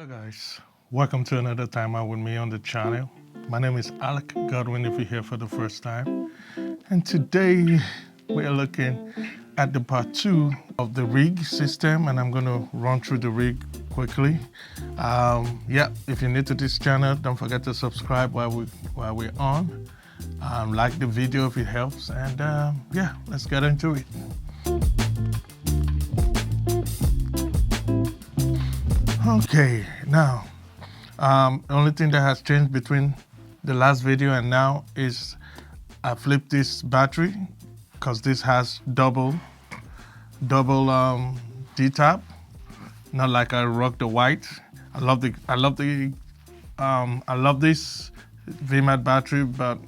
Hello guys, welcome to another time out with me on the channel. My name is Alec, Godwin if you're here for the first time. And today we are looking at the part 2 of the rig system, and I'm going to run through the rig quickly. If you're new to this channel, don't forget to subscribe while we're on. Like the video if it helps, and let's get into it. Okay, now the only thing that has changed between the last video and now is I flipped this battery because this has double D-tap, not like I rock the white. I love this VMAT battery, but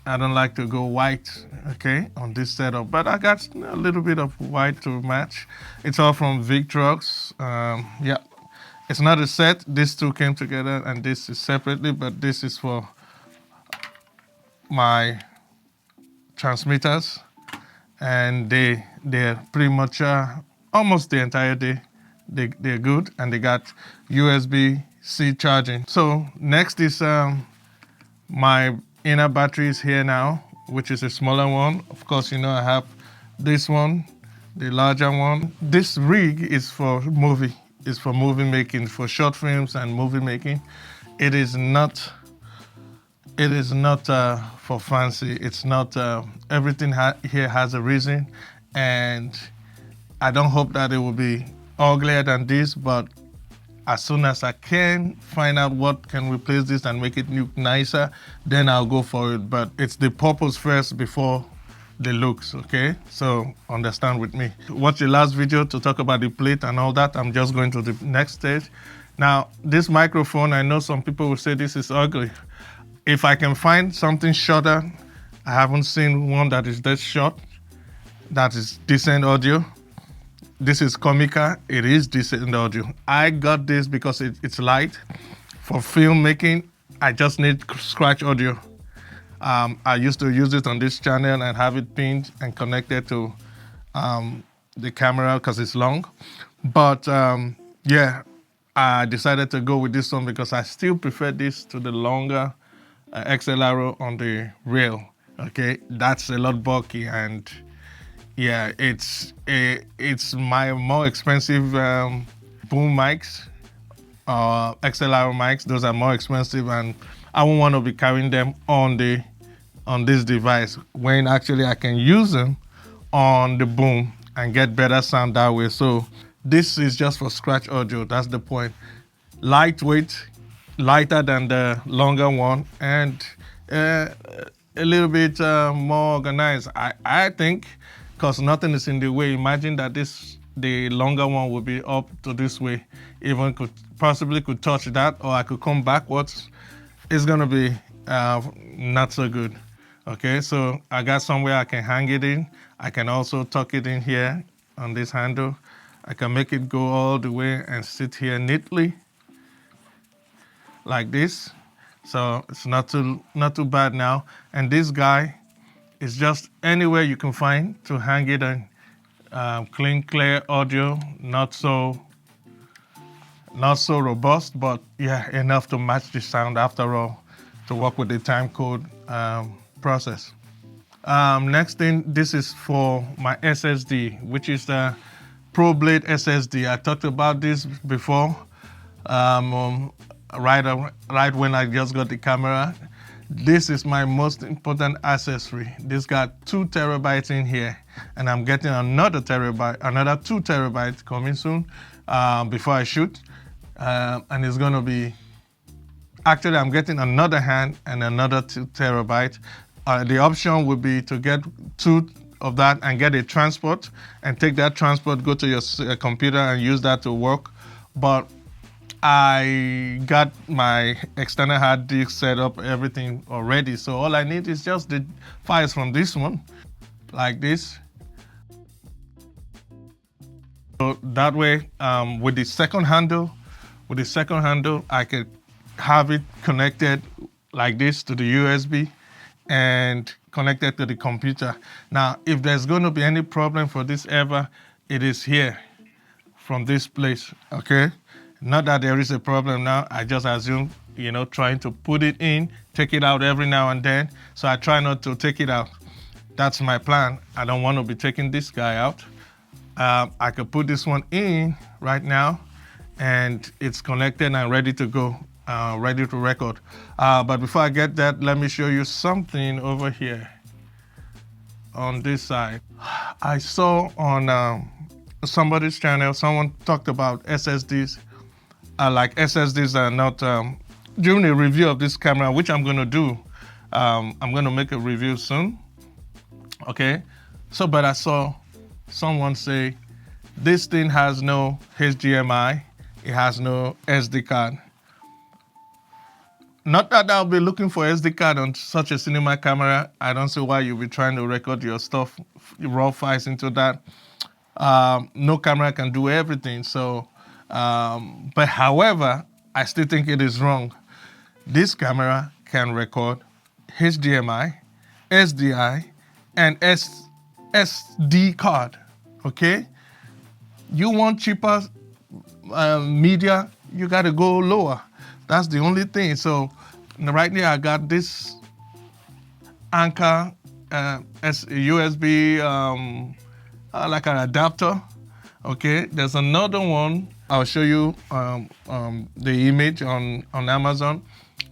I don't like to go white, okay, on this setup. But I got a little bit of white to match. It's all from Victrox. It's not a set. These two came together, and this is separately, but this is for my transmitters, and they're pretty much almost the entire day. They're good, and they got USB-C charging. So next is my inner batteries here now, which is a smaller one. Of course, you know I have this one, the larger one. This rig is for movie. It's for movie making, for short films and movie making. It is not for fancy. It's not. Everything here has a reason, and I don't hope that it will be uglier than this. But as soon as I can find out what can replace this and make it look nicer, then I'll go for it. But it's the purpose first before the looks, okay? So understand with me. Watch the last video to talk about the plate and all that. I'm just going to the next stage. Now, this microphone, I know some people will say this is ugly. If I can find something shorter, I haven't seen one that is that short, that is decent audio. This is Comica, it is decent audio. I got this because it's light. For filmmaking, I just need scratch audio. I used to use it on this channel and have it pinned and connected to the camera because it's long. But I decided to go with this one because I still prefer this to the longer XLR on the rail. Okay, that's a lot bulky, and yeah, it's my more expensive boom mics, XLR mics. Those are more expensive, and I won't want to be carrying them on this device when actually I can use them on the boom and get better sound that way. So this is just for scratch audio. That's the point. Lightweight, lighter than the longer one, and a little bit more organized. I think, because nothing is in the way. Imagine that the longer one would be up to this way. Even could touch that, or I could come backwards. It's gonna be not so good. Okay, so I got somewhere I can hang it in. I can also tuck it in here on this handle. I can make it go all the way and sit here neatly like this. So it's not too bad now. And this guy is just anywhere you can find to hang it in. Clean, clear audio, not so robust, but yeah, enough to match the sound after all, to work with the time code process. Next thing, this is for my SSD, which is the ProBlade SSD. I talked about this before, right when I just got the camera. This is my most important accessory. This got 2 terabytes in here, and I'm getting another 2 terabytes coming soon before I shoot. And it's gonna be, actually I'm getting another hand and another 2 terabytes. The option would be to get 2 of that and get a transport and take that transport, go to your computer and use that to work. But I got my external hard disk set up, everything already. So all I need is just the files from this one, like this. So that way, with the second handle, I could have it connected like this to the USB and connected to the computer. Now, if there's going to be any problem for this ever, it is here from this place, okay? Not that there is a problem now. I just assume, you know, trying to put it in, take it out every now and then. So I try not to take it out. That's my plan. I don't want to be taking this guy out. I could put this one in right now, and it's connected and ready to go, ready to record. But before I get that, let me show you something over here on this side. I saw on somebody's channel, someone talked about SSDs. Like SSDs are not, during a review of this camera, which I'm gonna do, I'm gonna make a review soon, okay? So, but I saw someone say, this thing has no HDMI, it has no SD card. Not that I'll be looking for SD card on such a cinema camera. I don't see why you'll be trying to record your stuff, your raw files into that. No camera can do everything, so, but however, I still think it is wrong. This camera can record HDMI, SDI, and SD card, okay? You want cheaper media, you gotta go lower. That's the only thing. So right now I got this Anchor USB like an adapter. Okay, there's another one. I'll show you the image on Amazon.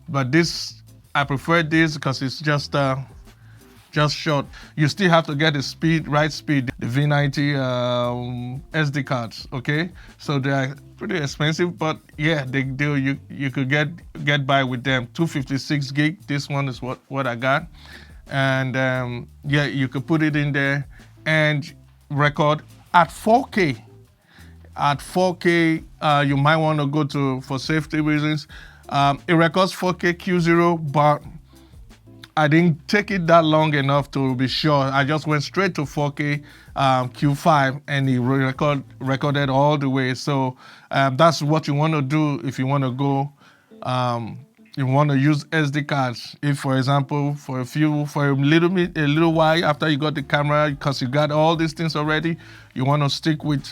But this, I prefer this because it's just short. You still have to get the speed, right speed, the V90 SD cards, okay? So they're pretty expensive, but yeah, they do. You could get by with them. 256 gig, this one is what I got. And yeah, you could put it in there and record at 4K. At 4K, you might want to go to, for safety reasons, it records 4K Q0, but I didn't take it that long enough to be sure. I just went straight to 4K Q5 and it recorded all the way. So that's what you want to do if you want to go. You want to use SD cards. If, for example, for a little while after you got the camera, because you got all these things already, you want to stick with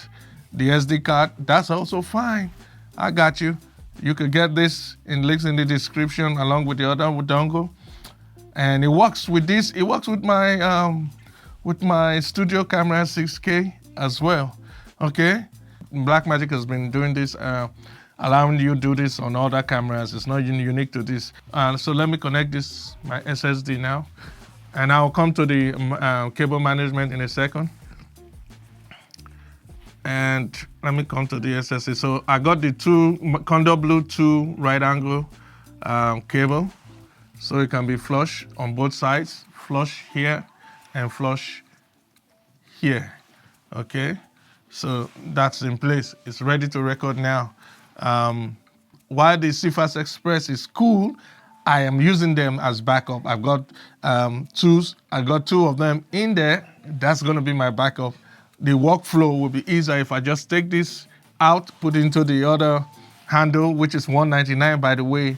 the SD card. That's also fine. I got you. You could get this in links in the description along with the other dongle. And it works with this. It works with my studio camera 6K as well. Okay, Blackmagic has been doing this, allowing you to do this on other cameras. It's not unique to this. So let me connect this my SSD now, and I'll come to the cable management in a second. And let me come to the SSD. So I got the Condor Blue 2 right angle cable. So it can be flush on both sides, flush here and flush here, okay? So that's in place. It's ready to record now. While the CFast Express is cool, I am using them as backup. I've got two of them in there. That's gonna be my backup. The workflow will be easier if I just take this out, put it into the other handle, which is $199 by the way.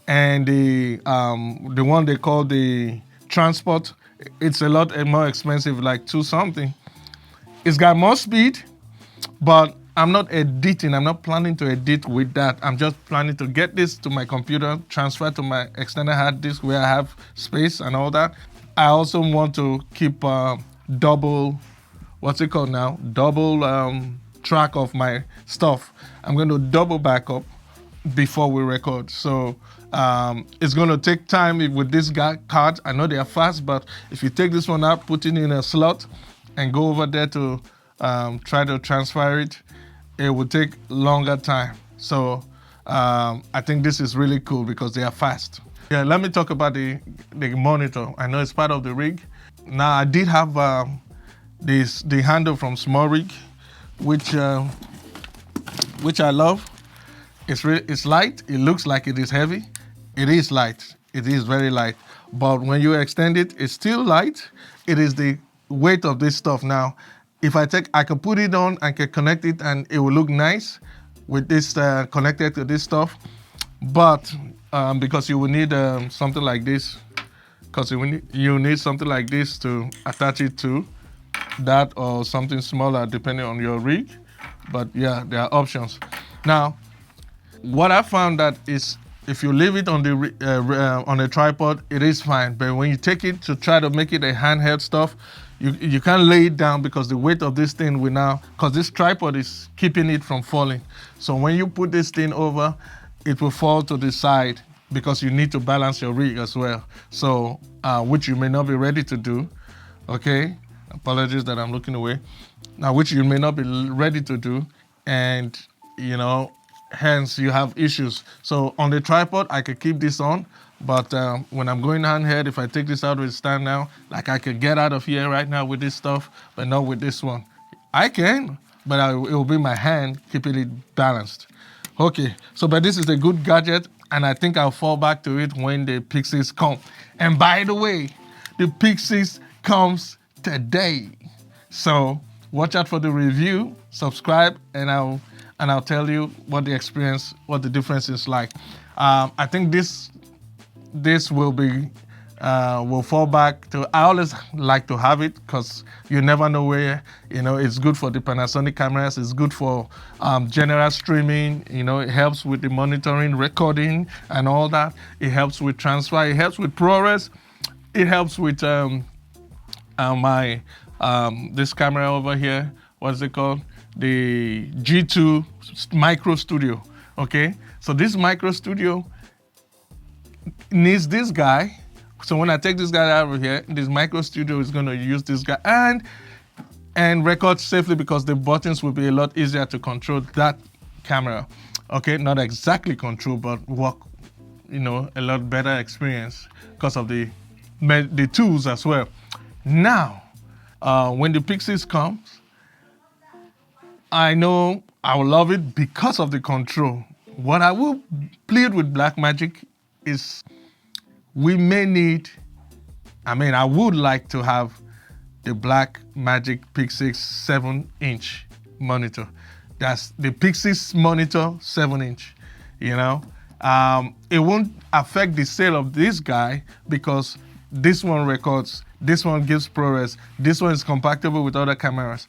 And the one they call the transport, it's a lot more expensive, like $2 something. It's got more speed, but I'm not editing. I'm not planning to edit with that. I'm just planning to get this to my computer, transfer to my external hard disk where I have space and all that. I also want to keep double, what's it called now? Double track of my stuff. I'm going to double backup before we record. So it's going to take time with this card. I know they are fast, but if you take this one out, put it in a slot and go over there to try to transfer it, it will take longer time. So I think this is really cool because they are fast. Yeah, let me talk about the monitor. I know it's part of the rig. Now I did have the handle from Small Rig, which I love. It's light. It looks like it is heavy. It is light. It is very light. But when you extend it, it's still light. It is the weight of this stuff. Now, if I can put it on, I can connect it, and it will look nice with this connected to this stuff. But because you will need something like this, because you need something like this to attach it to that, or something smaller depending on your rig. But yeah, there are options. Now, What I found that is if you leave it on the on a tripod, it is fine. But when you take it to try to make it a handheld stuff, you can't lay it down because the weight of this thing will now, because this tripod is keeping it from falling. So when you put this thing over, it will fall to the side because you need to balance your rig as well. So which you may not be ready to do. Okay, apologies that I'm looking away. Now, which you may not be ready to do, and hence you have issues. So on the tripod, I could keep this on, but when I'm going handheld, if I take this out with stand now, like I could get out of here right now with this stuff, but not with this one. I can, but it will be my hand keeping it balanced. Okay, so but this is a good gadget, and I think I'll fall back to it when the Pyxis come. And by the way, the Pyxis comes today. So watch out for the review, subscribe, and I'll tell you what the experience, what the difference is like. I think this will be will fall back to. I always like to have it because you never know where. It's good for the Panasonic cameras. It's good for general streaming. It helps with the monitoring, recording, and all that. It helps with transfer. It helps with ProRes. It helps with my this camera over here. What's it called? The G2 Micro Studio. Okay, so this Micro Studio needs this guy. So when I take this guy out of here, this Micro Studio is going to use this guy and record safely because the buttons will be a lot easier to control that camera. Okay, not exactly control, but work, a lot better experience because of the tools as well. Now, when the Pyxis comes, I know I will love it because of the control. What I will plead with Blackmagic is we may need, I would like to have the Blackmagic Pyxis 7-inch monitor. That's the Pyxis monitor 7-inch, It won't affect the sale of this guy because this one records, this one gives ProRes, this one is compatible with other cameras.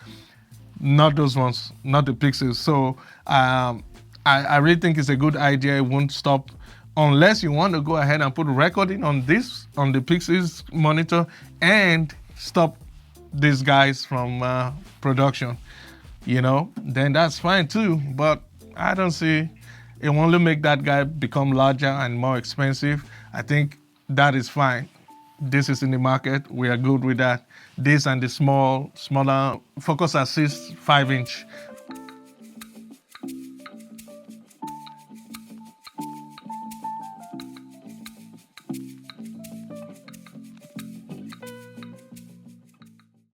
Not those ones, not the Pyxis. So I really think it's a good idea. It won't stop unless you want to go ahead and put recording on the Pyxis monitor and stop these guys from production. Then that's fine too. But I don't see it will only make that guy become larger and more expensive. I think that is fine. This is in the market. We are good with that. This and the smaller focus assist 5-inch.